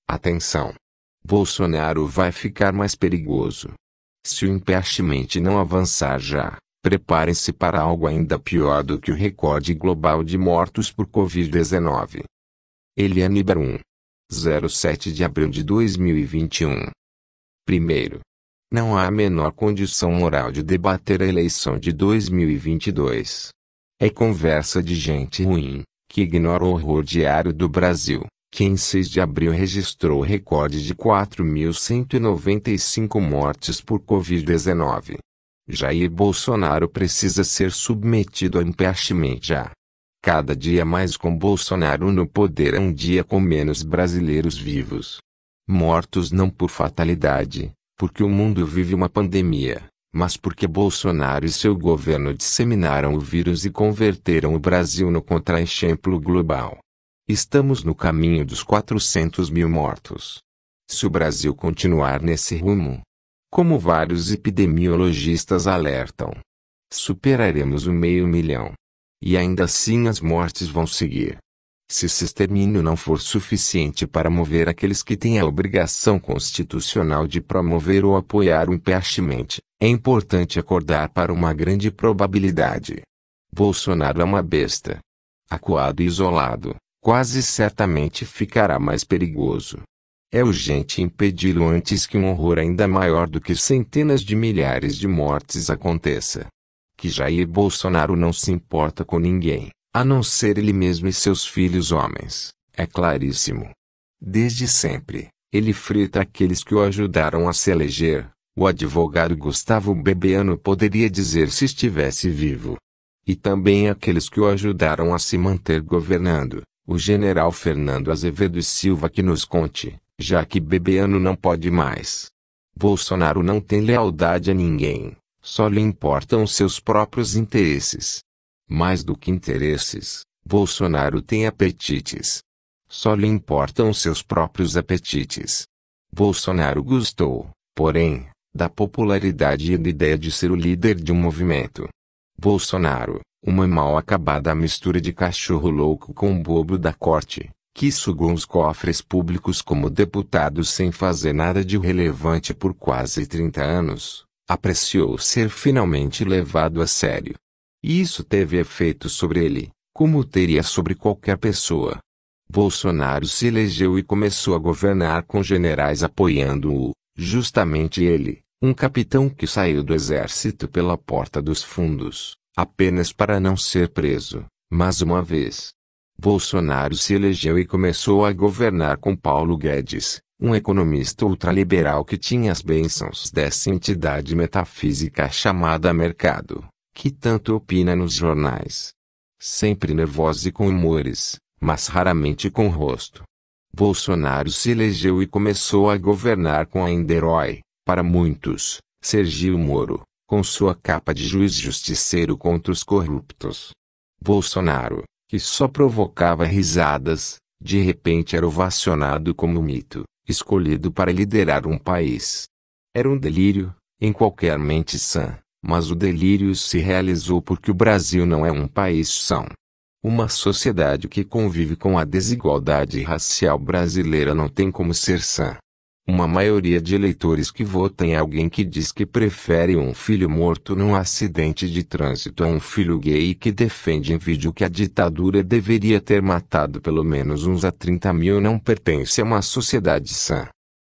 Atenção! Bolsonaro vai ficar mais perigoso. Se o impeachment não avançar já, preparem-se para algo ainda pior do que o recorde global de mortos por Covid-19. Eliane Brum. 07 de abril de 2021. Primeiro, não há a menor condição moral de debater a eleição de 2022. É conversa de gente ruim, que ignora o horror diário do Brasil, que em 6 de abril registrou o recorde de 4.195 mortes por Covid-19. Jair Bolsonaro precisa ser submetido a impeachment já. Cada dia mais com Bolsonaro no poder é um dia com menos brasileiros vivos. Mortos não por fatalidade, porque o mundo vive uma pandemia, mas porque Bolsonaro e seu governo disseminaram o vírus e converteram o Brasil no contra-exemplo global. Estamos no caminho dos 400 mil mortos. Se o Brasil continuar nesse rumo, como vários epidemiologistas alertam, superaremos o 500.000. E ainda assim as mortes vão seguir. Se esse extermínio não for suficiente para mover aqueles que têm a obrigação constitucional de promover ou apoiar o impeachment, é importante acordar para uma grande probabilidade. Bolsonaro é uma besta. Acuado e isolado, quase certamente ficará mais perigoso. É urgente impedi-lo antes que um horror ainda maior do que centenas de milhares de mortes aconteça. Que Jair Bolsonaro não se importa com ninguém, a não ser ele mesmo e seus filhos homens, é claríssimo. Desde sempre, ele frita aqueles que o ajudaram a se eleger, o advogado Gustavo Bebiano poderia dizer se estivesse vivo. E também aqueles que o ajudaram a se manter governando, o general Fernando Azevedo e Silva que nos conte, já que Bebiano não pode mais. Bolsonaro não tem lealdade a ninguém. Só lhe importam seus próprios interesses. Mais do que interesses, Bolsonaro tem apetites. Só lhe importam seus próprios apetites. Bolsonaro gostou, porém, da popularidade e da ideia de ser o líder de um movimento. Bolsonaro, uma mal acabada mistura de cachorro louco com um bobo da corte, que sugou os cofres públicos como deputado sem fazer nada de relevante por quase 30 anos. Apreciou ser finalmente levado a sério. E isso teve efeito sobre ele, como teria sobre qualquer pessoa. Bolsonaro se elegeu e começou a governar com generais apoiando-o, justamente ele, um capitão que saiu do exército pela porta dos fundos, apenas para não ser preso, mais uma vez. Bolsonaro se elegeu e começou a governar com Paulo Guedes, um economista ultraliberal que tinha as bênçãos dessa entidade metafísica chamada mercado, que tanto opina nos jornais. Sempre nervoso e com humores, mas raramente com rosto. Bolsonaro se elegeu e começou a governar com ainda herói, para muitos, Sergio Moro, com sua capa de juiz justiceiro contra os corruptos. Bolsonaro, que só provocava risadas, de repente era ovacionado como mito, escolhido para liderar um país. Era um delírio, em qualquer mente sã, mas o delírio se realizou porque o Brasil não é um país são. Uma sociedade que convive com a desigualdade racial brasileira não tem como ser sã. Uma maioria de eleitores que votam em alguém que diz que prefere um filho morto num acidente de trânsito a um filho gay e que defende em vídeo que a ditadura deveria ter matado pelo menos uns a 30.000 não pertence a uma sociedade sã.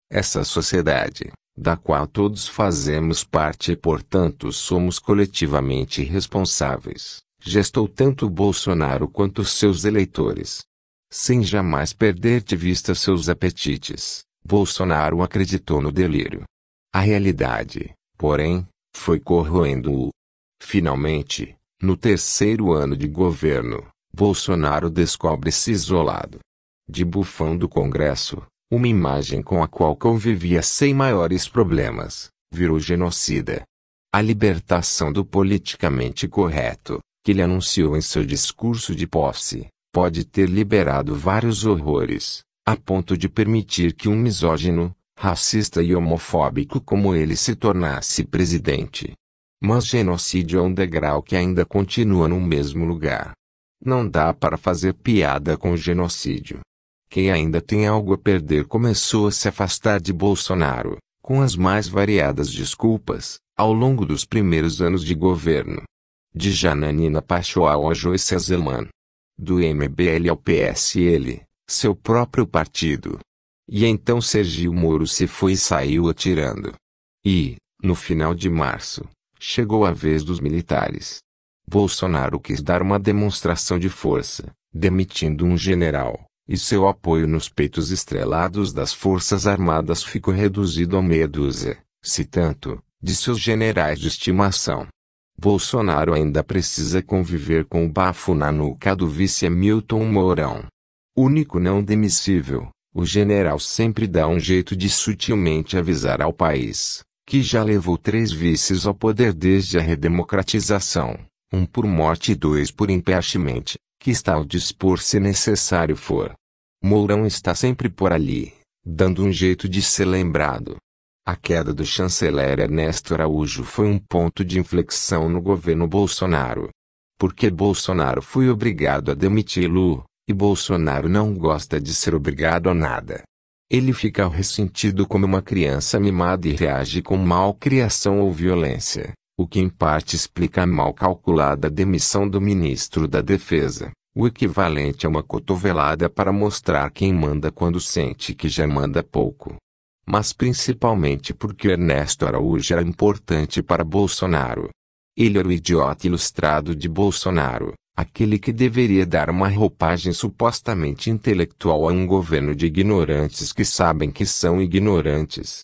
Essa sociedade, da qual todos fazemos parte e portanto somos coletivamente responsáveis, gestou tanto Bolsonaro quanto seus eleitores. Sem jamais perder de vista seus apetites, Bolsonaro acreditou no delírio. A realidade, porém, foi corroendo-o. Finalmente, no terceiro ano de governo, Bolsonaro descobre-se isolado. De bufão do Congresso, uma imagem com a qual convivia sem maiores problemas, virou genocida. A libertação do politicamente correto, que ele anunciou em seu discurso de posse, pode ter liberado vários horrores, a ponto de permitir que um misógino, racista e homofóbico como ele se tornasse presidente. Mas genocídio é um degrau que ainda continua no mesmo lugar. Não dá para fazer piada com genocídio. Quem ainda tem algo a perder começou a se afastar de Bolsonaro, com as mais variadas desculpas, ao longo dos primeiros anos de governo. De Janaína Pascoal a Joyce Hasselmann. Do MBL ao PSL, seu próprio partido. E então Sergio Moro se foi e saiu atirando. E, no final de março, chegou a vez dos militares. Bolsonaro quis dar uma demonstração de força, demitindo um general, e seu apoio nos peitos estrelados das Forças Armadas ficou reduzido a meia dúzia, se tanto, de seus generais de estimação. Bolsonaro ainda precisa conviver com o bafo na nuca do vice Hamilton Mourão. Único não demissível, o general sempre dá um jeito de sutilmente avisar ao país, que já levou 3 vices ao poder desde a redemocratização, 1 por morte e 2 por impeachment, que está ao dispor se necessário for. Mourão está sempre por ali, dando um jeito de ser lembrado. A queda do chanceler Ernesto Araújo foi um ponto de inflexão no governo Bolsonaro. Porque Bolsonaro foi obrigado a demiti-lo, e Bolsonaro não gosta de ser obrigado a nada. Ele fica ressentido como uma criança mimada e reage com malcriação ou violência, o que em parte explica a mal calculada demissão do ministro da Defesa, o equivalente a uma cotovelada para mostrar quem manda quando sente que já manda pouco. Mas principalmente porque Ernesto Araújo era importante para Bolsonaro. Ele era o idiota ilustrado de Bolsonaro, aquele que deveria dar uma roupagem supostamente intelectual a um governo de ignorantes que sabem que são ignorantes.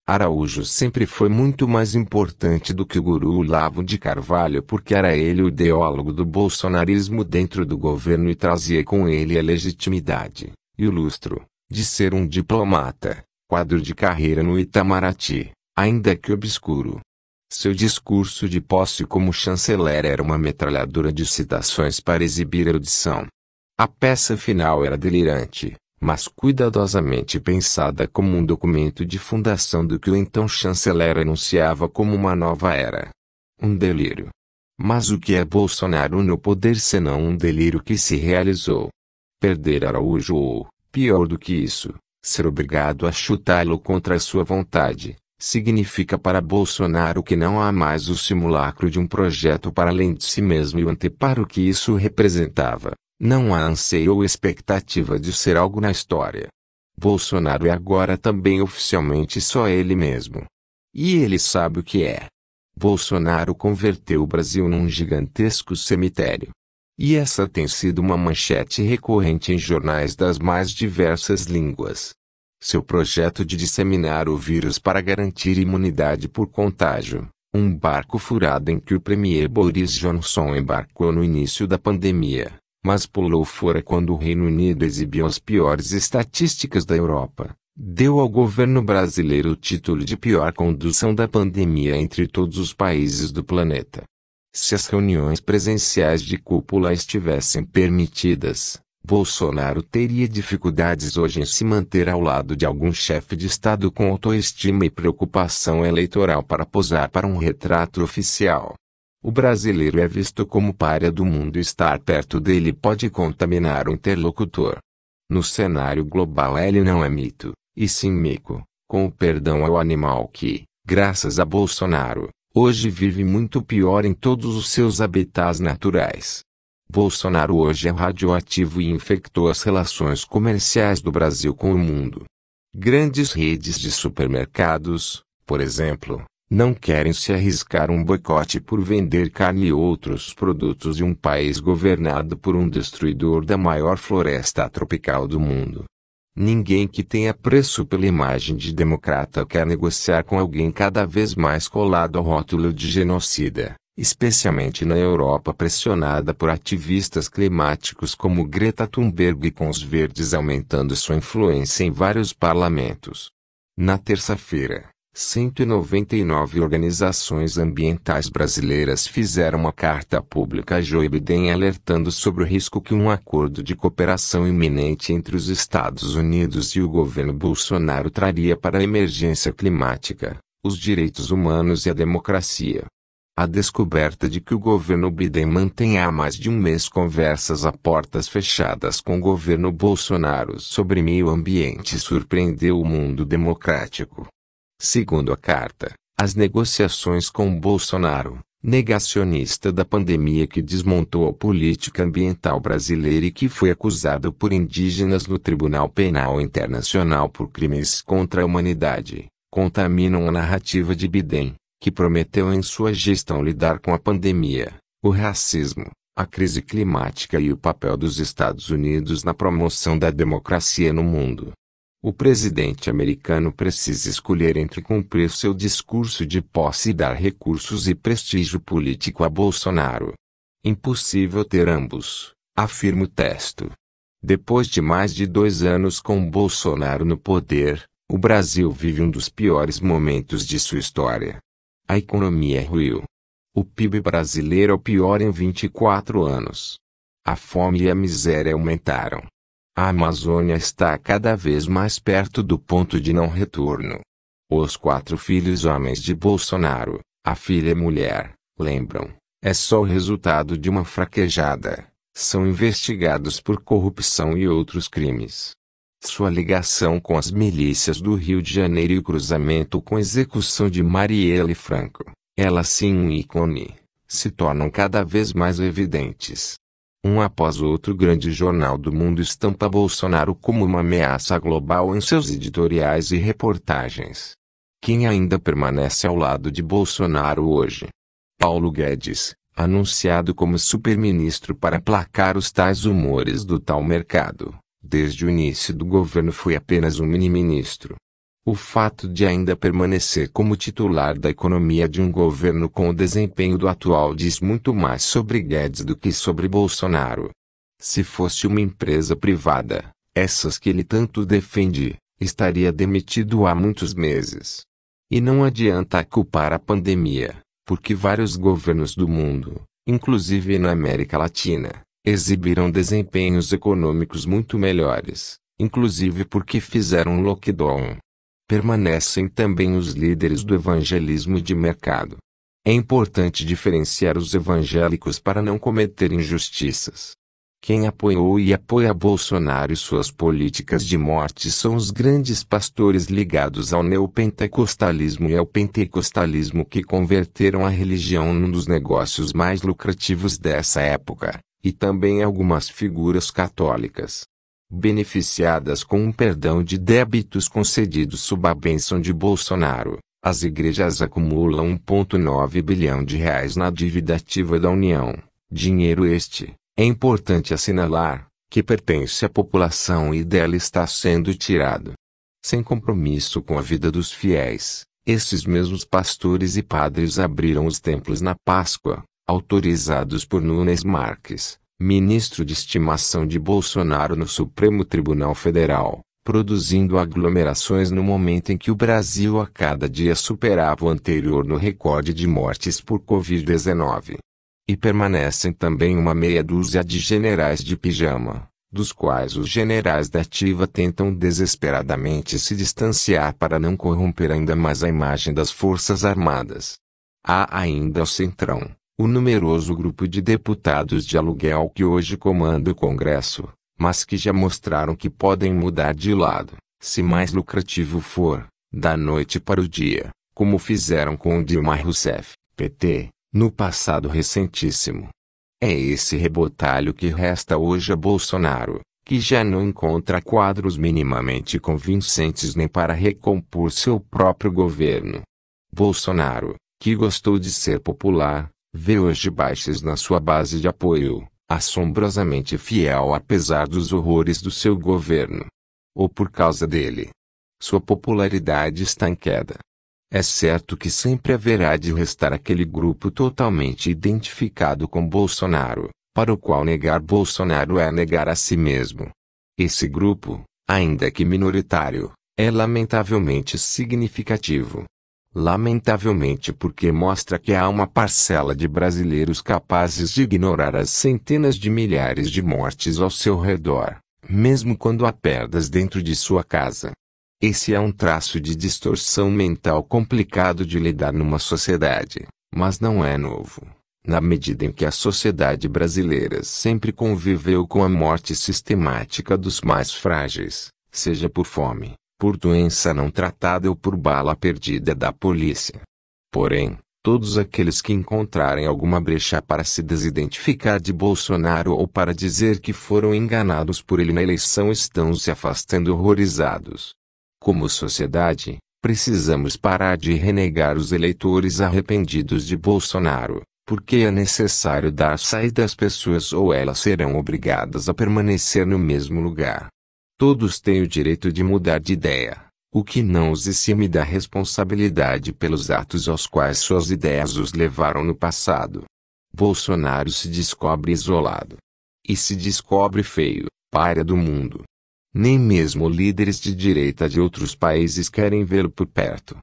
Araújo sempre foi muito mais importante do que o guru Olavo de Carvalho porque era ele o ideólogo do bolsonarismo dentro do governo e trazia com ele a legitimidade, e o lustro, de ser um diplomata, quadro de carreira no Itamaraty, ainda que obscuro. Seu discurso de posse como chanceler era uma metralhadora de citações para exibir erudição. A peça final era delirante, mas cuidadosamente pensada como um documento de fundação do que o então chanceler anunciava como uma nova era. Um delírio. Mas o que é Bolsonaro no poder senão um delírio que se realizou? Perder Araújo ou, pior do que isso, ser obrigado a chutá-lo contra a sua vontade, significa para Bolsonaro que não há mais o simulacro de um projeto para além de si mesmo e o anteparo que isso representava. Não há anseio ou expectativa de ser algo na história. Bolsonaro é agora também oficialmente só ele mesmo. E ele sabe o que é. Bolsonaro converteu o Brasil num gigantesco cemitério. E essa tem sido uma manchete recorrente em jornais das mais diversas línguas. Seu projeto de disseminar o vírus para garantir imunidade por contágio, um barco furado em que o premier Boris Johnson embarcou no início da pandemia, mas pulou fora quando o Reino Unido exibiu as piores estatísticas da Europa, deu ao governo brasileiro o título de pior condução da pandemia entre todos os países do planeta. Se as reuniões presenciais de cúpula estivessem permitidas, Bolsonaro teria dificuldades hoje em se manter ao lado de algum chefe de Estado com autoestima e preocupação eleitoral para posar para um retrato oficial. O brasileiro é visto como pária do mundo e estar perto dele pode contaminar o interlocutor. No cenário global ele não é mito, e sim mico, com o perdão ao animal que, graças a Bolsonaro, hoje vive muito pior em todos os seus habitats naturais. Bolsonaro hoje é radioativo e infectou as relações comerciais do Brasil com o mundo. Grandes redes de supermercados, por exemplo, não querem se arriscar um boicote por vender carne e outros produtos de um país governado por um destruidor da maior floresta tropical do mundo. Ninguém que tenha preço pela imagem de democrata quer negociar com alguém cada vez mais colado ao rótulo de genocida, especialmente na Europa pressionada por ativistas climáticos como Greta Thunberg e com os verdes aumentando sua influência em vários parlamentos. Na terça-feira, 199 organizações ambientais brasileiras fizeram uma carta pública a Joe Biden alertando sobre o risco que um acordo de cooperação iminente entre os Estados Unidos e o governo Bolsonaro traria para a emergência climática, os direitos humanos e a democracia. A descoberta de que o governo Biden mantém há mais de um mês conversas a portas fechadas com o governo Bolsonaro sobre meio ambiente surpreendeu o mundo democrático. Segundo a carta, as negociações com Bolsonaro, negacionista da pandemia que desmontou a política ambiental brasileira e que foi acusado por indígenas no Tribunal Penal Internacional por crimes contra a humanidade, contaminam a narrativa de Biden, que prometeu em sua gestão lidar com a pandemia, o racismo, a crise climática e o papel dos Estados Unidos na promoção da democracia no mundo. O presidente americano precisa escolher entre cumprir seu discurso de posse e dar recursos e prestígio político a Bolsonaro. Impossível ter ambos, afirma o texto. Depois de mais de 2 anos com Bolsonaro no poder, o Brasil vive um dos piores momentos de sua história. A economia ruiu. O PIB brasileiro é o pior em 24 anos. A fome e a miséria aumentaram. A Amazônia está cada vez mais perto do ponto de não retorno. Os 4 filhos homens de Bolsonaro, a filha mulher, lembram, é só o resultado de uma fraquejada. São investigados por corrupção e outros crimes. Sua ligação com as milícias do Rio de Janeiro e o cruzamento com a execução de Marielle Franco, ela sim um ícone, se tornam cada vez mais evidentes. Um após outro grande jornal do mundo estampa Bolsonaro como uma ameaça global em seus editoriais e reportagens. Quem ainda permanece ao lado de Bolsonaro hoje? Paulo Guedes, anunciado como superministro para aplacar os tais humores do tal mercado. Desde o início do governo foi apenas um mini-ministro. O fato de ainda permanecer como titular da economia de um governo com o desempenho do atual diz muito mais sobre Guedes do que sobre Bolsonaro. Se fosse uma empresa privada, essas que ele tanto defende, estaria demitido há muitos meses. E não adianta culpar a pandemia, porque vários governos do mundo, inclusive na América Latina, exibiram desempenhos econômicos muito melhores, inclusive porque fizeram lockdown. Permanecem também os líderes do evangelismo de mercado. É importante diferenciar os evangélicos para não cometer injustiças. Quem apoiou e apoia Bolsonaro e suas políticas de morte são os grandes pastores ligados ao neopentecostalismo e ao pentecostalismo que converteram a religião num dos negócios mais lucrativos dessa época. E também algumas figuras católicas, beneficiadas com um perdão de débitos concedidos sob a bênção de Bolsonaro. As igrejas acumulam 1,9 bilhão de reais na dívida ativa da União, dinheiro este, é importante assinalar, que pertence à população e dela está sendo tirado. Sem compromisso com a vida dos fiéis, esses mesmos pastores e padres abriram os templos na Páscoa, autorizados por Nunes Marques, ministro de estimação de Bolsonaro no Supremo Tribunal Federal, produzindo aglomerações no momento em que o Brasil a cada dia superava o anterior no recorde de mortes por Covid-19. E permanecem também uma meia dúzia de generais de pijama, dos quais os generais da ativa tentam desesperadamente se distanciar para não corromper ainda mais a imagem das Forças Armadas. Há ainda o Centrão, o numeroso grupo de deputados de aluguel que hoje comanda o Congresso, mas que já mostraram que podem mudar de lado, se mais lucrativo for, da noite para o dia, como fizeram com o Dilma Rousseff, PT, no passado recentíssimo. É esse rebotalho que resta hoje a Bolsonaro, que já não encontra quadros minimamente convincentes nem para recompor seu próprio governo. Bolsonaro, que gostou de ser popular, vê hoje baixas na sua base de apoio, assombrosamente fiel apesar dos horrores do seu governo. Ou por causa dele. Sua popularidade está em queda. É certo que sempre haverá de restar aquele grupo totalmente identificado com Bolsonaro, para o qual negar Bolsonaro é negar a si mesmo. Esse grupo, ainda que minoritário, é lamentavelmente significativo. Lamentavelmente porque mostra que há uma parcela de brasileiros capazes de ignorar as centenas de milhares de mortes ao seu redor, mesmo quando há perdas dentro de sua casa. Esse é um traço de distorção mental complicado de lidar numa sociedade, Mas não é novo, na medida em que a sociedade brasileira sempre conviveu com a morte sistemática dos mais frágeis, seja por fome, por doença não tratada ou por bala perdida da polícia. Porém, todos aqueles que encontrarem alguma brecha para se desidentificar de Bolsonaro ou para dizer que foram enganados por ele na eleição estão se afastando horrorizados. Como sociedade, precisamos parar de renegar os eleitores arrependidos de Bolsonaro, porque é necessário dar saída às pessoas ou elas serão obrigadas a permanecer no mesmo lugar. Todos têm o direito de mudar de ideia, o que não os exime da responsabilidade pelos atos aos quais suas ideias os levaram no passado. Bolsonaro se descobre isolado. E se descobre feio, pária do mundo. Nem mesmo líderes de direita de outros países querem vê-lo por perto.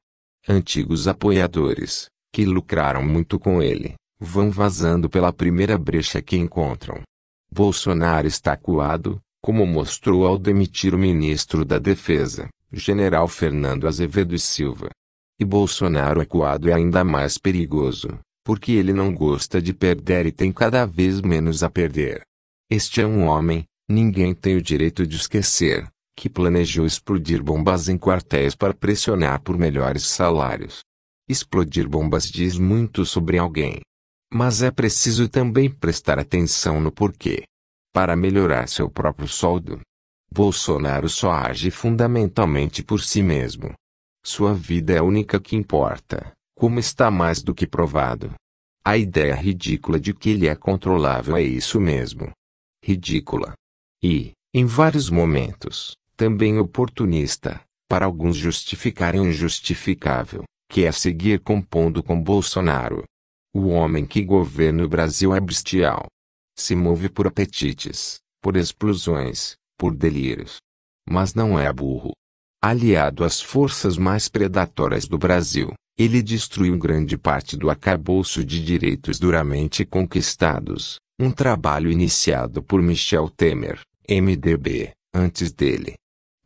Antigos apoiadores, que lucraram muito com ele, vão vazando pela primeira brecha que encontram. Bolsonaro está acuado, como mostrou ao demitir o ministro da Defesa, General Fernando Azevedo e Silva. E Bolsonaro acuado é ainda mais perigoso, porque ele não gosta de perder e tem cada vez menos a perder. Este é um homem, ninguém tem o direito de esquecer, que planejou explodir bombas em quartéis para pressionar por melhores salários. Explodir bombas diz muito sobre alguém. Mas é preciso também prestar atenção no porquê. Para melhorar seu próprio soldo. Bolsonaro só age fundamentalmente por si mesmo. Sua vida é a única que importa, como está mais do que provado. A ideia ridícula de que ele é controlável é isso mesmo. Ridícula. E, em vários momentos, também oportunista, para alguns justificarem o injustificável, que é seguir compondo com Bolsonaro. O homem que governa o Brasil é bestial. Se move por apetites, por explosões, por delírios. Mas não é burro. Aliado às forças mais predatórias do Brasil, ele destruiu grande parte do arcabouço de direitos duramente conquistados, um trabalho iniciado por Michel Temer, MDB, antes dele.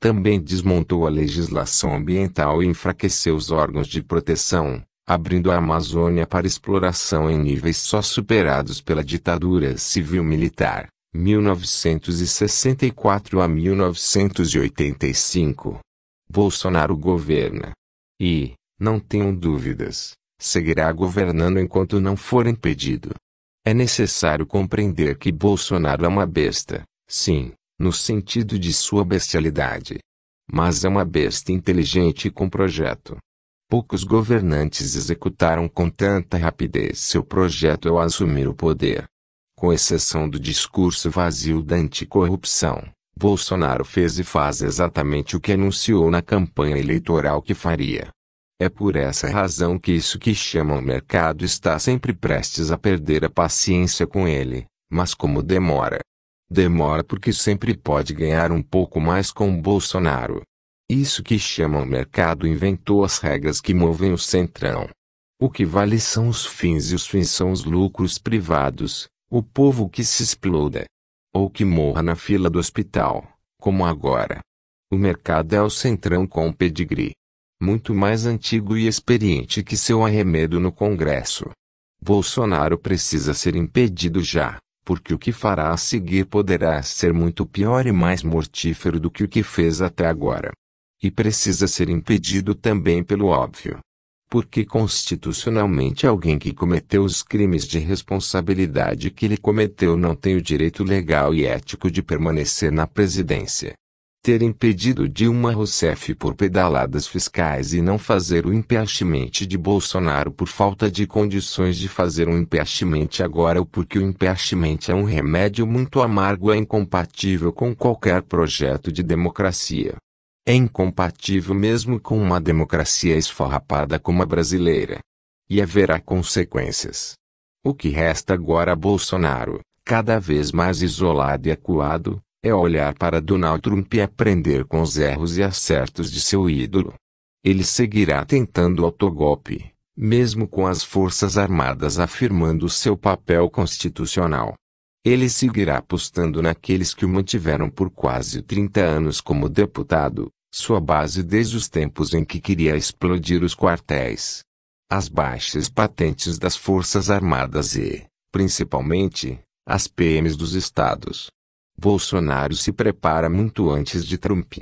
Também desmontou a legislação ambiental e enfraqueceu os órgãos de proteção, abrindo a Amazônia para exploração em níveis só superados pela ditadura civil-militar, 1964 a 1985. Bolsonaro governa. E, não tenham dúvidas, seguirá governando enquanto não for impedido. É necessário compreender que Bolsonaro é uma besta, sim, no sentido de sua bestialidade. Mas é uma besta inteligente e com projeto. Poucos governantes executaram com tanta rapidez seu projeto ao assumir o poder. Com exceção do discurso vazio da anticorrupção, Bolsonaro fez e faz exatamente o que anunciou na campanha eleitoral que faria. É por essa razão que isso que chamam mercado está sempre prestes a perder a paciência com ele, mas como demora. Demora porque sempre pode ganhar um pouco mais com Bolsonaro. Isso que chamam mercado inventou as regras que movem o centrão. O que vale são os fins e os fins são os lucros privados, o povo que se exploda. Ou que morra na fila do hospital, como agora. O mercado é o centrão com pedigree. Muito mais antigo e experiente que seu arremedo no Congresso. Bolsonaro precisa ser impedido já, porque o que fará a seguir poderá ser muito pior e mais mortífero do que o que fez até agora. E precisa ser impedido também pelo óbvio. Porque constitucionalmente alguém que cometeu os crimes de responsabilidade que ele cometeu não tem o direito legal e ético de permanecer na presidência. Ter impedido Dilma Rousseff por pedaladas fiscais e não fazer o impeachment de Bolsonaro por falta de condições de fazer um impeachment agora ou porque o impeachment é um remédio muito amargo é incompatível com qualquer projeto de democracia. É incompatível mesmo com uma democracia esfarrapada como a brasileira. E haverá consequências. O que resta agora a Bolsonaro, cada vez mais isolado e acuado, é olhar para Donald Trump e aprender com os erros e acertos de seu ídolo. Ele seguirá tentando autogolpe, mesmo com as Forças Armadas afirmando seu papel constitucional. Ele seguirá apostando naqueles que o mantiveram por quase 30 anos como deputado, sua base desde os tempos em que queria explodir os quartéis. As baixas patentes das Forças Armadas e, principalmente, as PMs dos estados. Bolsonaro se prepara muito antes de Trump.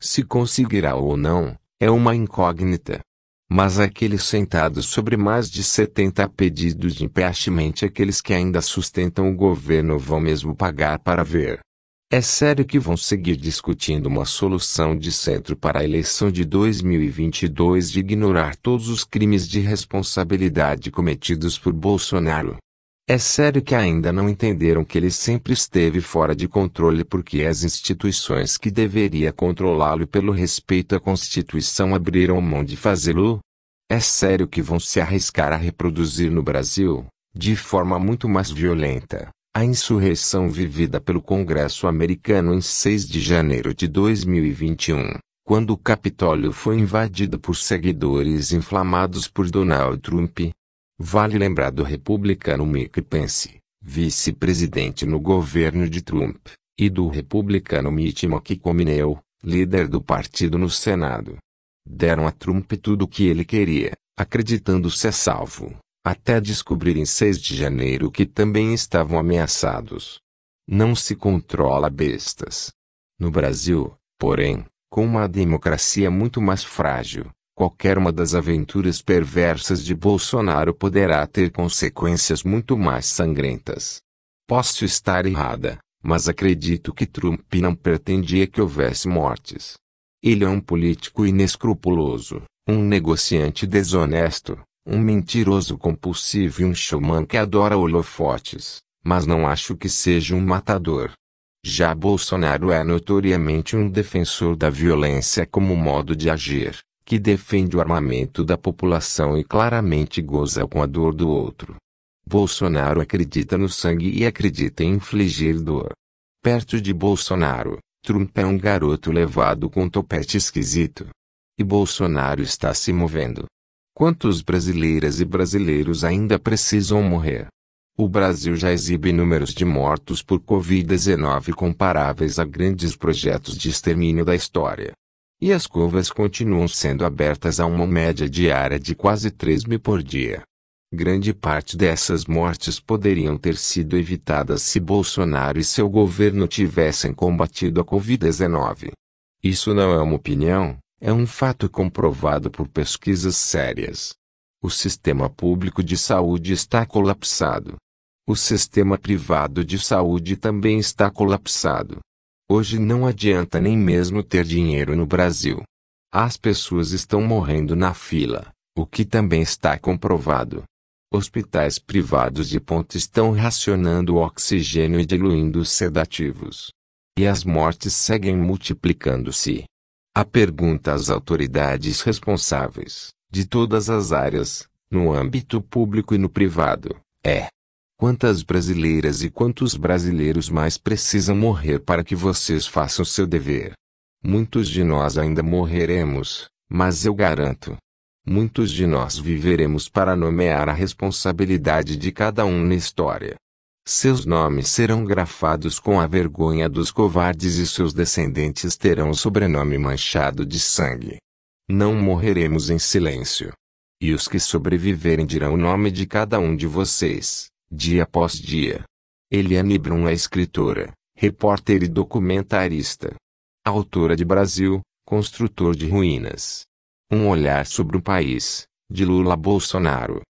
Se conseguirá ou não, é uma incógnita. Mas aqueles sentados sobre mais de 70 pedidos de impeachment, aqueles que ainda sustentam o governo, vão mesmo pagar para ver. É sério que vão seguir discutindo uma solução de centro para a eleição de 2022 de ignorar todos os crimes de responsabilidade cometidos por Bolsonaro? É sério que ainda não entenderam que ele sempre esteve fora de controle porque as instituições que deveria controlá-lo pelo respeito à Constituição abriram mão de fazê-lo? É sério que vão se arriscar a reproduzir no Brasil, de forma muito mais violenta, a insurreição vivida pelo Congresso americano em 6 de janeiro de 2021, quando o Capitólio foi invadido por seguidores inflamados por Donald Trump? Vale lembrar do republicano Mike Pence, vice-presidente no governo de Trump, e do republicano Mitch McConnell, líder do partido no Senado. Deram a Trump tudo o que ele queria, acreditando-se a salvo, até descobrir em 6 de janeiro que também estavam ameaçados. Não se controla bestas. No Brasil, porém, com uma democracia muito mais frágil, qualquer uma das aventuras perversas de Bolsonaro poderá ter consequências muito mais sangrentas. Posso estar errada, mas acredito que Trump não pretendia que houvesse mortes. Ele é um político inescrupuloso, um negociante desonesto, um mentiroso compulsivo e um showman que adora holofotes, mas não acho que seja um matador. Já Bolsonaro é notoriamente um defensor da violência como modo de agir, que defende o armamento da população e claramente goza com a dor do outro. Bolsonaro acredita no sangue e acredita em infligir dor. Perto de Bolsonaro, Trump é um garoto levado com topete esquisito. E Bolsonaro está se movendo. Quantos brasileiras e brasileiros ainda precisam morrer? O Brasil já exibe números de mortos por Covid-19 comparáveis a grandes projetos de extermínio da história. E as covas continuam sendo abertas a uma média diária de quase 3.000 por dia. Grande parte dessas mortes poderiam ter sido evitadas se Bolsonaro e seu governo tivessem combatido a Covid-19. Isso não é uma opinião, é um fato comprovado por pesquisas sérias. O sistema público de saúde está colapsado. O sistema privado de saúde também está colapsado. Hoje não adianta nem mesmo ter dinheiro no Brasil. As pessoas estão morrendo na fila, o que também está comprovado. Hospitais privados de ponta estão racionando o oxigênio e diluindo os sedativos. E as mortes seguem multiplicando-se. A pergunta às autoridades responsáveis, de todas as áreas, no âmbito público e no privado, é: quantas brasileiras e quantos brasileiros mais precisam morrer para que vocês façam seu dever? Muitos de nós ainda morreremos, mas eu garanto, muitos de nós viveremos para nomear a responsabilidade de cada um na história. Seus nomes serão grafados com a vergonha dos covardes e seus descendentes terão o sobrenome manchado de sangue. Não morreremos em silêncio. E os que sobreviverem dirão o nome de cada um de vocês, dia após dia. Eliane Brum é escritora, repórter e documentarista. Autora de Brasil, Construtor de Ruínas. Um olhar sobre o país, de Lula a Bolsonaro.